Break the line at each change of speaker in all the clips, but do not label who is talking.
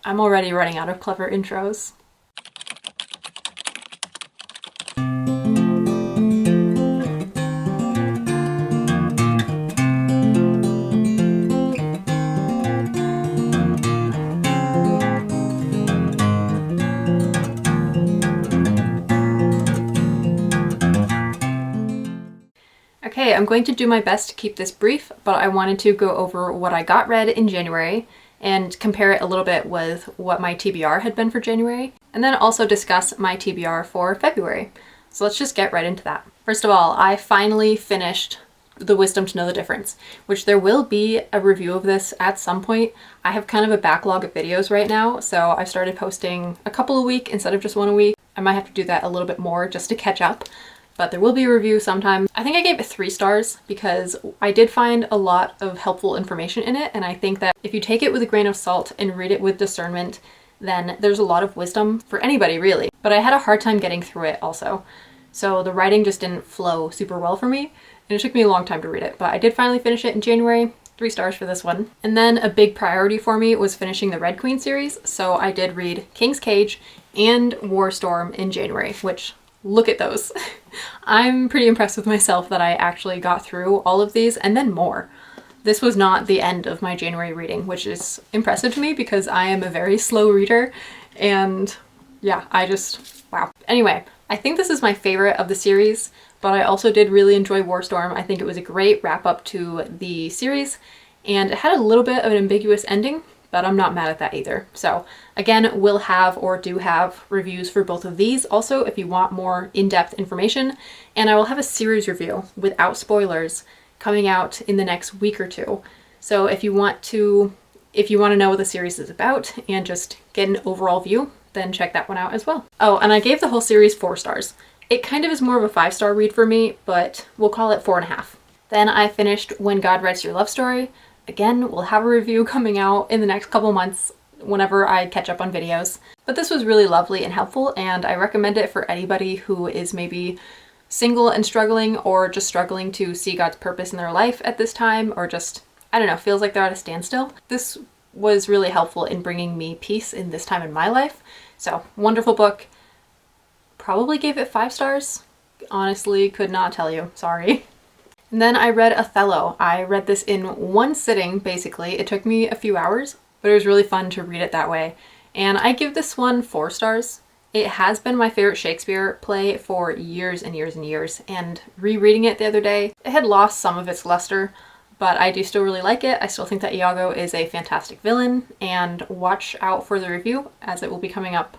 I'm already running out of clever intros. Okay, I'm going to do my best to keep this brief, but I wanted to go over what I got read in January and compare it a little bit with what my TBR had been for January, and then also discuss my TBR for February. So let's just get right into that. First of all, I finally finished The Wisdom to Know the Difference, which there will be a review of this at some point. I have kind of a backlog of videos right now, so I started posting a couple a week instead of just one a week. I might have to do that a little bit more just to catch up, but there will be a review sometime. I think I gave it 3 stars because I did find a lot of helpful information in it, and I think that if you take it with a grain of salt and read it with discernment, then there's a lot of wisdom for anybody really. But I had a hard time getting through it also. So the writing just didn't flow super well for me, and it took me a long time to read it, but I did finally finish it in January. 3 stars for this one. And then a big priority for me was finishing the Red Queen series, so I did read King's Cage and War Storm in January, which, look at those. I'm pretty impressed with myself that I actually got through all of these and then more. This was not the end of my January reading, which is impressive to me because I am a very slow reader, and yeah, wow. Anyway, I think this is my favorite of the series, but I also did really enjoy War Storm. I think it was a great wrap up to the series, and it had a little bit of an ambiguous ending, but I'm not mad at that either. So again, we'll have or do have reviews for both of these also if you want more in-depth information, and I will have a series review without spoilers coming out in the next week or two. So if you want to know what the series is about and just get an overall view, then check that one out as well. Oh, and I gave the whole series 4 stars. It kind of is more of a 5-star read for me, but we'll call it 4.5. Then I finished When God Writes Your Love Story. Again, we'll have a review coming out in the next couple months whenever I catch up on videos. But this was really lovely and helpful, and I recommend it for anybody who is maybe single and struggling, or just struggling to see God's purpose in their life at this time, or just, I don't know, feels like they're at a standstill. This was really helpful in bringing me peace in this time in my life. So, wonderful book. Probably gave it 5 stars. Honestly, could not tell you. Sorry. And then I read Othello. I read this in one sitting, basically. It took me a few hours, but it was really fun to read it that way. And I give this one 4 stars. It has been my favorite Shakespeare play for years and years and years, and rereading it the other day, it had lost some of its luster, but I do still really like it. I still think that Iago is a fantastic villain, and watch out for the review as it will be coming up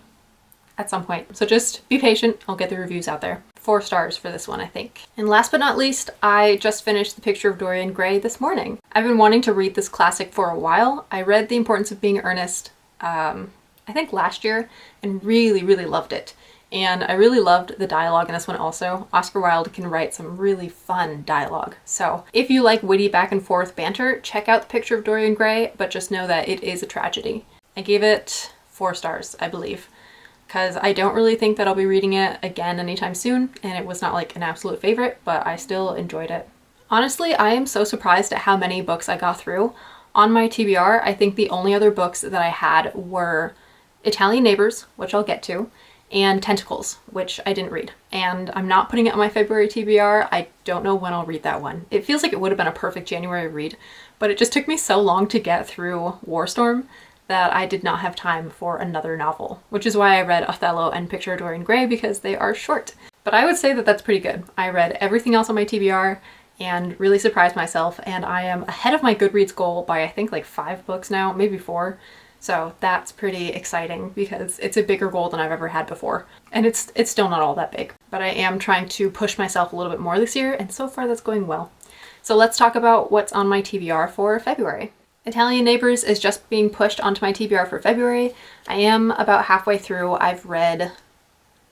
at some point. So just be patient, I'll get the reviews out there. 4 stars for this one, I think. And last but not least, I just finished The Picture of Dorian Gray this morning. I've been wanting to read this classic for a while. I read The Importance of Being Earnest, I think last year, and really, really loved it. And I really loved the dialogue in this one also. Oscar Wilde can write some really fun dialogue. So if you like witty back and forth banter, check out The Picture of Dorian Gray, but just know that it is a tragedy. I gave it 4 stars, I believe, because I don't really think that I'll be reading it again anytime soon, and it was not like an absolute favorite, but I still enjoyed it. Honestly, I am so surprised at how many books I got through. On my TBR, I think the only other books that I had were Italian Neighbors, which I'll get to, and Tentacles, which I didn't read. And I'm not putting it on my February TBR. I don't know when I'll read that one. It feels like it would have been a perfect January read, but it just took me so long to get through War Storm that I did not have time for another novel, which is why I read Othello and Picture of Dorian Gray, because they are short. But I would say that that's pretty good. I read everything else on my TBR and really surprised myself, and I am ahead of my Goodreads goal by I think like 5 books now, maybe 4. So that's pretty exciting because it's a bigger goal than I've ever had before. And it's still not all that big, but I am trying to push myself a little bit more this year, and so far that's going well. So let's talk about what's on my TBR for February. Italian Neighbors is just being pushed onto my TBR for February. I am about halfway through. I've read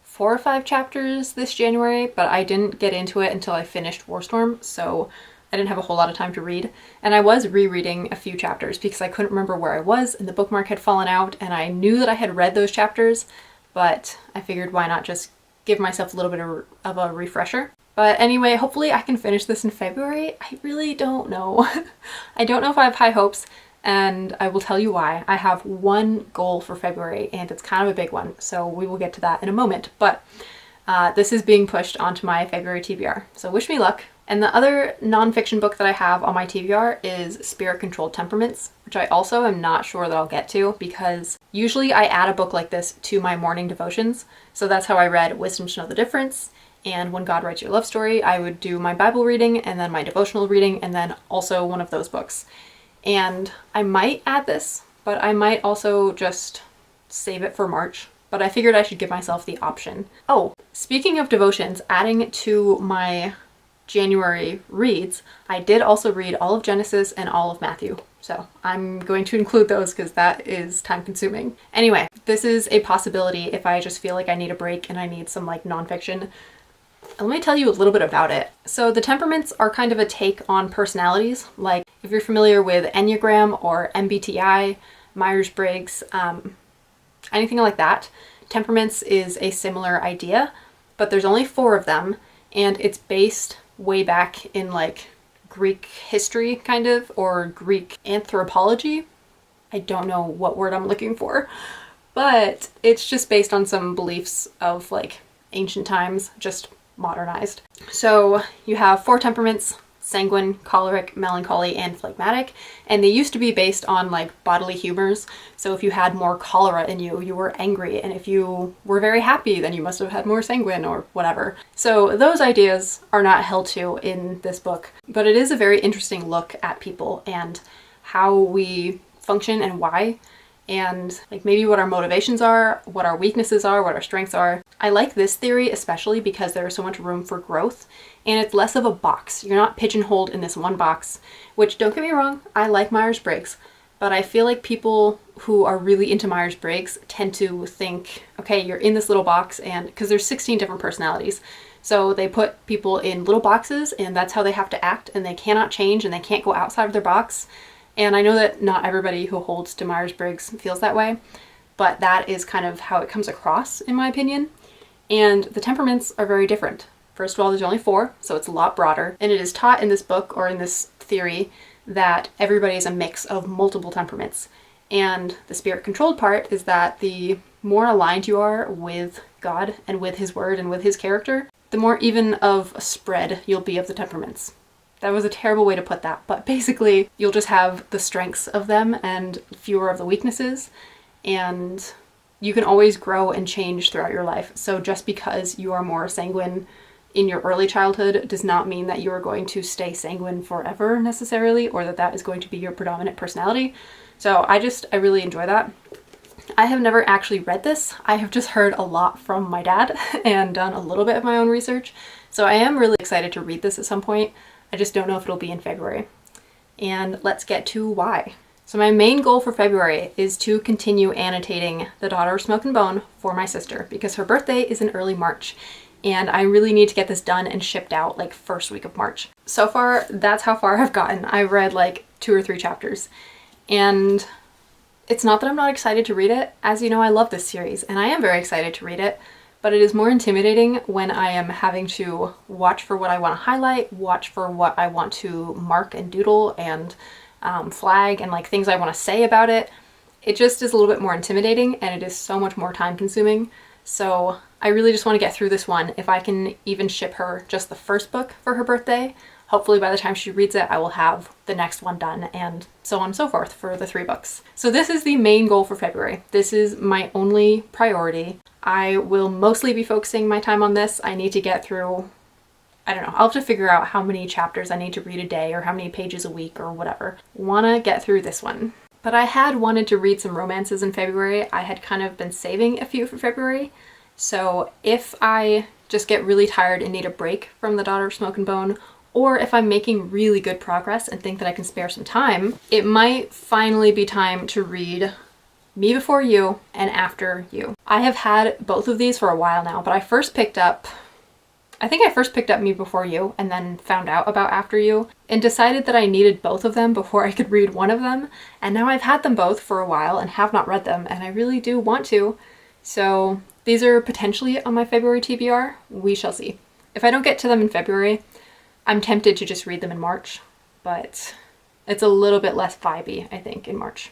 4 or 5 chapters this January, but I didn't get into it until I finished War Storm, so I didn't have a whole lot of time to read. And I was rereading a few chapters because I couldn't remember where I was and the bookmark had fallen out, and I knew that I had read those chapters, but I figured why not just give myself a little bit of a refresher. But anyway, hopefully I can finish this in February. I really don't know. I don't know if I have high hopes. and I will tell you why. I have one goal for February, and it's kind of a big one, so we will get to that in a moment. But this is being pushed onto my February TBR, so wish me luck. And the other nonfiction book that I have on my TBR is Spirit Controlled Temperaments, which I also am not sure that I'll get to because usually I add a book like this to my morning devotions. So that's how I read Wisdom to Know the Difference. And When God Writes Your Love Story, I would do my Bible reading and then my devotional reading and then also one of those books. And I might add this, but I might also just save it for March. But I figured I should give myself the option. Oh, speaking of devotions, adding to my January reads, I did also read all of Genesis and all of Matthew. So I'm going to include those because that is time consuming. Anyway, this is a possibility if I just feel like I need a break and I need some like nonfiction. Let me tell you a little bit about it. So the temperaments are kind of a take on personalities. Like if you're familiar with Enneagram or MBTI, Myers-Briggs, anything like that, temperaments is a similar idea, but there's only 4 of them and it's based way back in like Greek history kind of, or Greek anthropology. I don't know what word I'm looking for, but it's just based on some beliefs of like ancient times, just modernized. So you have 4 temperaments: sanguine, choleric, melancholy, and phlegmatic. And they used to be based on like bodily humors. So if you had more cholera in you, you were angry. And if you were very happy, then you must have had more sanguine or whatever. So those ideas are not held to in this book, but it is a very interesting look at people and how we function and why, and like maybe what our motivations are, what our weaknesses are, what our strengths are. I like this theory especially because there is so much room for growth and it's less of a box. You're not pigeonholed in this one box, which, don't get me wrong, I like Myers-Briggs, but I feel like people who are really into Myers-Briggs tend to think, okay, you're in this little box, and because there's 16 different personalities. So they put people in little boxes and that's how they have to act, and they cannot change and they can't go outside of their box. And I know that not everybody who holds to Myers-Briggs feels that way, but that is kind of how it comes across in my opinion. And the temperaments are very different. First of all, there's only 4, so it's a lot broader. And it is taught in this book, or in this theory, that everybody is a mix of multiple temperaments. And the spirit-controlled part is that the more aligned you are with God and with His Word and with His character, the more even of a spread you'll be of the temperaments. That was a terrible way to put that, but basically you'll just have the strengths of them and fewer of the weaknesses, and you can always grow and change throughout your life. So just because you are more sanguine in your early childhood does not mean that you are going to stay sanguine forever necessarily, or that that is going to be your predominant personality. So I really enjoy that. I have never actually read this. I have just heard a lot from my dad and done a little bit of my own research. So I am really excited to read this at some point. I just don't know if it'll be in February. And let's get to why. So my main goal for February is to continue annotating The Daughter of Smoke and Bone for my sister because her birthday is in early March. And I really need to get this done and shipped out like first week of March. So far, that's how far I've gotten. I've read like 2 or 3 chapters. And it's not that I'm not excited to read it. As you know, I love this series and I am very excited to read it. But it is more intimidating when I am having to watch for what I want to highlight, watch for what I want to mark and doodle and flag, and like things I want to say about it. It just is a little bit more intimidating and it is so much more time consuming. So I really just want to get through this one. If I can even ship her just the first book for her birthday, hopefully by the time she reads it, I will have the next one done, and so on and so forth for the 3 books. So this is the main goal for February. This is my only priority. I will mostly be focusing my time on this. I need to get through, I don't know, I'll have to figure out how many chapters I need to read a day or how many pages a week or whatever. Wanna get through this one. But I had wanted to read some romances in February. I had kind of been saving a few for February. So if I just get really tired and need a break from The Daughter of Smoke and Bone, or if I'm making really good progress and think that I can spare some time, it might finally be time to read Me Before You and After You. I have had both of these for a while now, but I think I first picked up Me Before You and then found out about After You and decided that I needed both of them before I could read one of them. And now I've had them both for a while and have not read them, and I really do want to. So these are potentially on my February TBR. We shall see. If I don't get to them in February, I'm tempted to just read them in March, but It's a little bit less vibey, I think, in March,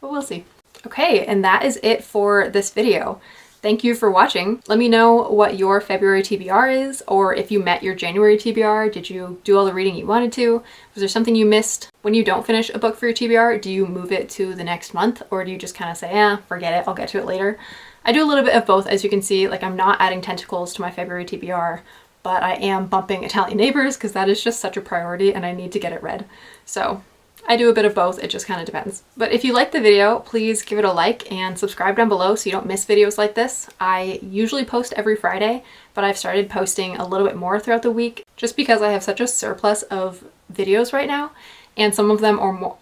but we'll see. Okay, and that is it for this video. Thank you for watching. Let me know what your February TBR is, or if you met your January TBR. Did you do all the reading you wanted to? Was there something you missed? When you don't finish a book for your TBR, do you move it to the next month, or do you just kind of say, yeah, forget it, I'll get to it later? I do a little bit of both, as you can see. Like, I'm not adding tentacles to my February TBR, but I am bumping Italian Neighbors because that is just such a priority and I need to get it read. So I do a bit of both, it just kind of depends. But if you liked the video, please give it a like and subscribe down below so you don't miss videos like this. I usually post every Friday, but I've started posting a little bit more throughout the week just because I have such a surplus of videos right now, and some of them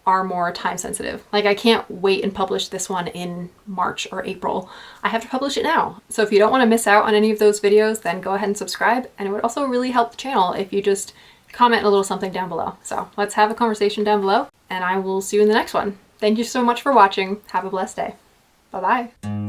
are more time sensitive. Like, I can't wait and publish this one in March or April. I have to publish it now. So if you don't want to miss out on any of those videos, then go ahead and subscribe, and it would also really help the channel if you just comment a little something down below. So let's have a conversation down below, and I will see you in the next one. Thank you so much for watching. Have a blessed day. Bye-bye.